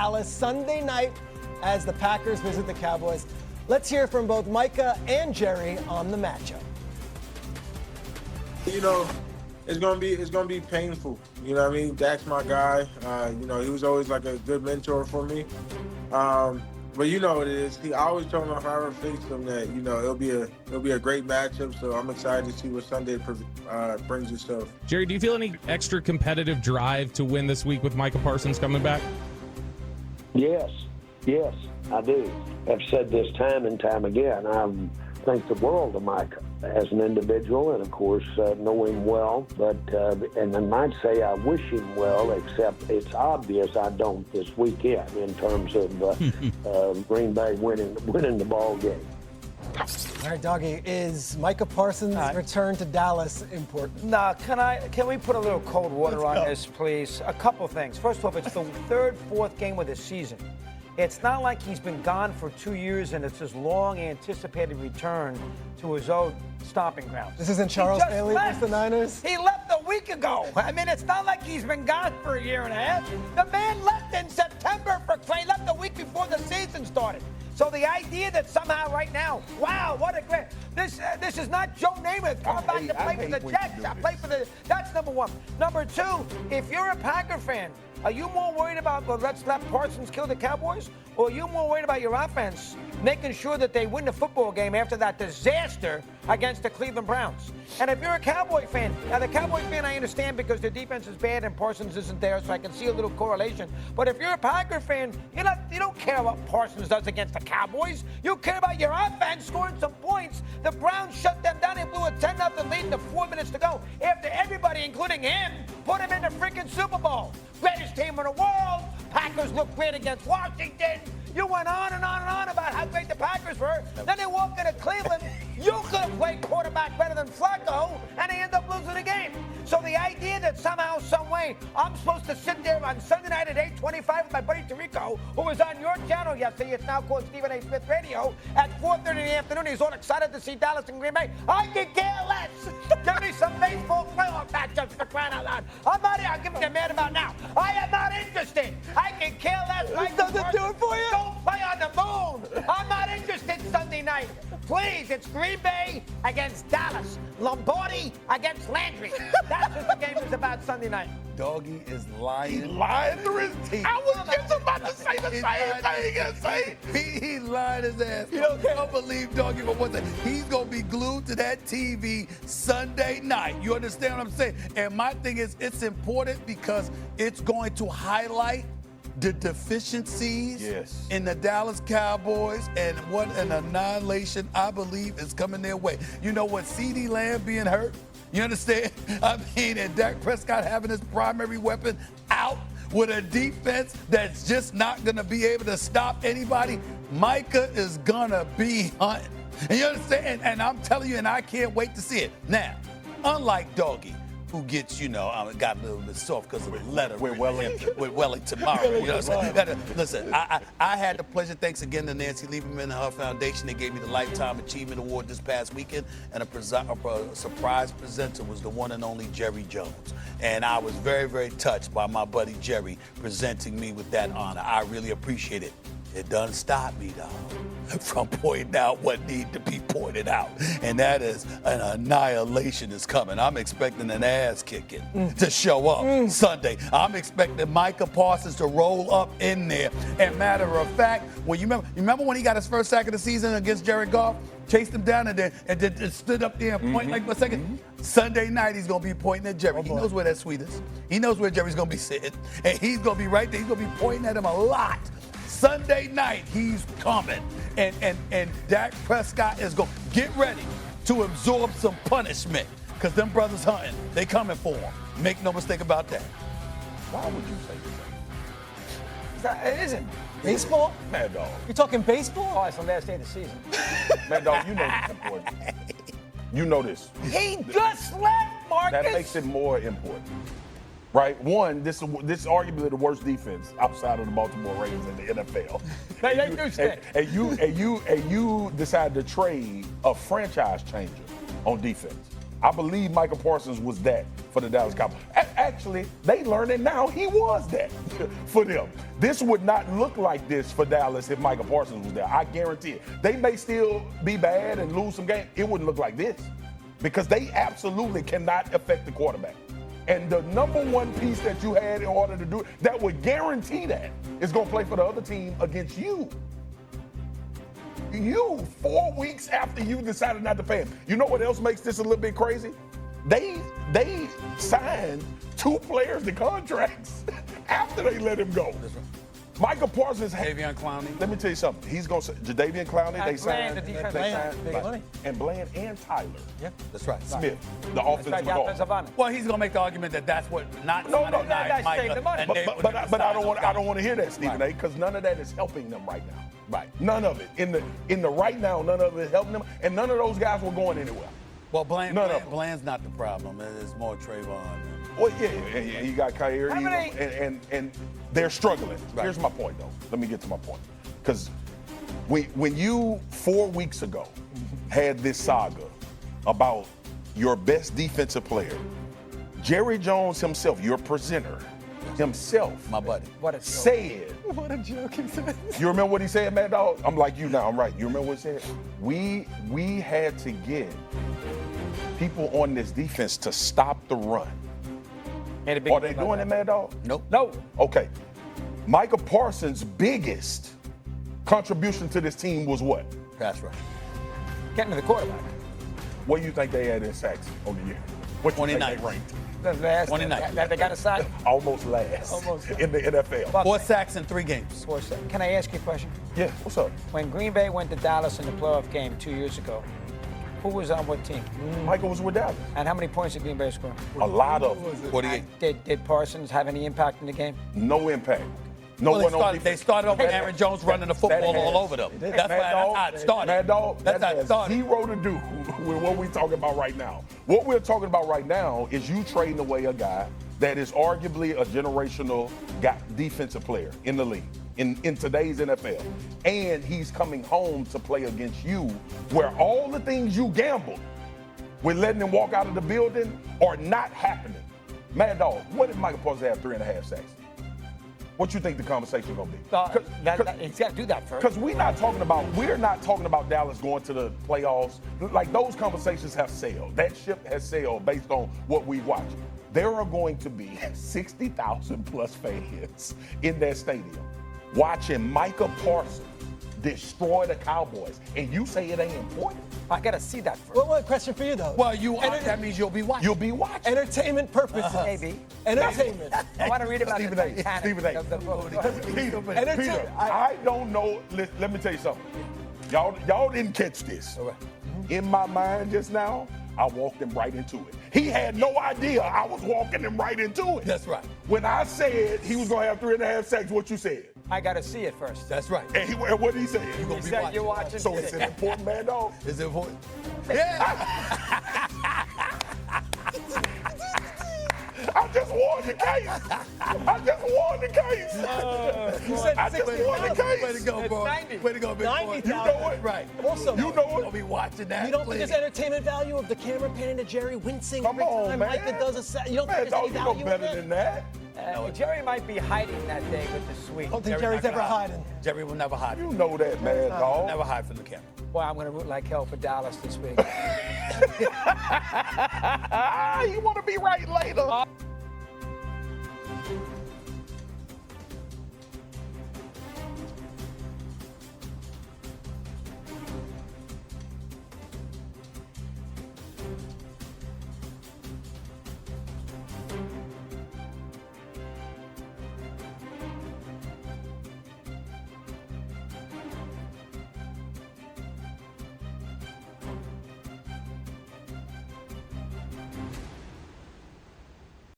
Dallas Sunday night as the Packers visit the Cowboys. Let's hear from both Micah and Jerry on the matchup. You know, it's gonna be painful. You know what I mean? Dak's my guy. You know, he was always like a good mentor for me. But you know what it is. He always told me if I ever faced him that, you know, it'll be a great matchup. So I'm excited to see what Sunday brings itself. Jerry, do you feel any extra competitive drive to win this week with Micah Parsons coming back? Yes, I do. I've said this time and time again. I think the world of Micah as an individual, and of course know him well. But and I might say I wish him well, except it's obvious I don't this weekend in terms of Green Bay winning the ball game. All right, Doggy, is Micah Parsons' return to Dallas important? No, can we put a little cold water on this, please? A couple things. First off, it's the fourth game of the season. It's not like he's been gone for 2 years and it's his long anticipated return to his old stomping grounds. This isn't Charles Bailey against the Niners? He left a week ago. I mean, it's not like he's been gone for a year and a half. The man left in September he left a week before the season started. So the idea that somehow right now, wow, what a great, this is not Joe Namath coming back to play for the Jets. That's number one. Number two, if you're a Packer fan, are you more worried about, well, let's let Parsons kill the Cowboys? Or are you more worried about your offense making sure that they win the football game after that disaster against the Cleveland Browns? And if you're a Cowboy fan, now the Cowboy fan I understand because their defense is bad and Parsons isn't there, so I can see a little correlation. But if you're a Packer fan, you don't care what Parsons does against the Cowboys. You care about your offense scoring some points. The Browns shut them down. They blew a 10-0 lead with 4 minutes to go after everybody, including him, put him in the freaking Super Bowl. Greatest team in the world. Packers look great against Washington. You went on and on and on about how great the Packers were. Then they walk into Cleveland. You could have played quarterback better than Flacco, and they end up losing the game. So the idea that somehow, some way, I'm supposed to sit there on Sunday night at 8:25 with my buddy Tirico, who was on your channel yesterday, it's now called Stephen A. Smith Radio, at 4:30 in the afternoon. He's all excited to see Dallas and Green Bay. I could care less. Give me some baseball playoff matchups for crying out loud. I'm not here. I'll give them mad about now. I am not interested. I can care less. Doesn't do it for you? Don't play on the moon. I'm not interested Sunday night. Please, it's Green Bay against Dallas. Lombardi against Landry. That's what the game is about Sunday night. Doggy is lying. He's lying through his teeth. I was just about to say the same thing. He's lying his ass. You don't believe Doggy for one thing. He's going to be glued to that TV Sunday night. You understand what I'm saying? And my thing is, it's important because it's going to highlight the deficiencies in the Dallas Cowboys and what an annihilation I believe is coming their way. You know what? CeeDee Lamb being hurt, you understand? I mean, and Dak Prescott having his primary weapon out with a defense that's just not going to be able to stop anybody. Micah is going to be hunting. And you understand? And I'm telling you, and I can't wait to see it. Now, unlike Doggy, who gets, got a little bit soft because of the letter with Wellington tomorrow. You know what I'm saying? Listen, I had the pleasure, thanks again to Nancy Lieberman and her foundation. They gave me the Lifetime Achievement Award this past weekend, and a surprise presenter was the one and only Jerry Jones. And I was very, very touched by my buddy Jerry presenting me with that honor. I really appreciate it. It doesn't stop me, dog, from pointing out what needs to be pointed out. And that is an annihilation is coming. I'm expecting an ass kicking to show up Sunday. I'm expecting Micah Parsons to roll up in there. And matter of fact, when you remember when he got his first sack of the season against Jared Goff? Chased him down and then stood up there and point like for a second. Sunday night, he's going to be pointing at Jerry. He knows where that suite is. He knows where Jerry's going to be sitting. And he's going to be right there. He's going to be pointing at him a lot. Sunday night, he's coming. And Dak Prescott is going to get ready to absorb some punishment because them brothers hunting, they coming for him. Make no mistake about that. Why would you say this? It isn't. Baseball? Mad Dog. You talking baseball? Oh, it's the last day of the season. Mad Dog, you know this is important. You know this. He just left, Marcus. That makes it more important. Right? One, this is arguably the worst defense outside of the Baltimore Ravens in the NFL. And you decide to trade a franchise changer on defense. I believe Micah Parsons was that for for the Dallas Cowboys. Actually, they learning now he was that for them. This would not look like this for Dallas if Micah Parsons was there. I guarantee it. They may still be bad and lose some games. It wouldn't look like this because they absolutely cannot affect the quarterback. And the number one piece that you had in order to do it, that would guarantee that, is going to play for the other team against you. You, 4 weeks after you decided not to pay him. You know what else makes this a little bit crazy? They signed 2 players to contracts after they let him go. Micah Parsons. Jadeveon Clowney. Let me tell you something. He's going to Jadeveon Clowney. They signed. Big money. And Bland and Tyler. Yeah, That's right. Smith, the offensive guard. Well, he's gonna make the argument that that's what not. No, Micah save the money. But I don't want to hear that, Stephen A. Because none of that is helping them right now. Right. None of it. In the right now, none of it is helping them, and none of those guys were going anywhere. Well, Bland's not the problem. It's more Trayvon. Well, yeah, you got Kyrie, and they're struggling. Right. Here's my point, though. Let me get to my point. Because when you 4 weeks ago had this saga about your best defensive player, Jerry Jones himself, your presenter himself, my buddy, said, What a joke he said. You remember what he said, Mad Dog? I'm like you now. I'm right. You remember what he said? We had to get people on this defense to stop the run. Are they doing it, Mad Dog? Nope. No. Okay. Micah Parsons' biggest contribution to this team was what? Pass rush. Getting to the quarterback. What do you think they had in sacks on the year? What do you think 29th. they ranked? The last 29th. that they got a sack. Almost last in the NFL. 4 sacks in 3 games. Can I ask you a question? Yeah, what's up? When Green Bay went to Dallas in the playoff game 2 years ago, who was on what team? Michael was with Dallas. And how many points did Green Bay score? A lot of them. 48. Did Parsons have any impact in the game? No impact. No one on defense. They started off with Aaron Jones running the football all over them. That's how it started. Mad Dog, That's how it started. Zero to do with what we're talking about right now. What we're talking about right now is you trading away a guy that is arguably a generational defensive player in the league, in today's NFL. And he's coming home to play against you, where all the things you gambled with letting him walk out of the building are not happening. Mad Dog, what did Micah Parsons have 3.5 sacks? What you think the conversation gonna be? He's got to do that first. Because we're not talking about Dallas going to the playoffs. Like, those conversations have sailed. That ship has sailed based on what we watch. There are going to be 60,000 plus fans in that stadium watching Micah Parsons destroy the Cowboys, and you say it ain't important? I got to see that first. Well, one question for you, though. Well, that means you'll be watching. You'll be watching. Entertainment purposes. Maybe. Entertainment. I want to read about Stephen the A. Titanic. Stephen A. The Peter, I don't know. Let me tell you something. Y'all didn't catch this. All right. In my mind just now, I walked him right into it. He had no idea I was walking him right into it. That's right. When I said he was going to have 3.5 sacks, what you said? I got to see it first. That's right. And what did he say? You're gonna He be said watching. you're watching. So it's an important, man, dog. Is it important? Yeah. I just won the case. I just won the case. I just won the case. Way to go, bro. 90. Way to go, big boy. 90,000. You know it. Right. Also, You know You'll it. be watching that. you don't think there's entertainment value of the camera panning to Jerry wincing Come every on, time man. Micah does a sack? You don't Man, think dog, there's you any know value better in than that? that. Jerry might be hiding that day with the suite. I don't think Jerry's Jerry's not ever gonna hide. hiding. Jerry will never hide. You know that, man, dog. Never hide from the camera. Boy, I'm going to root like hell for Dallas this week. You want to be right later.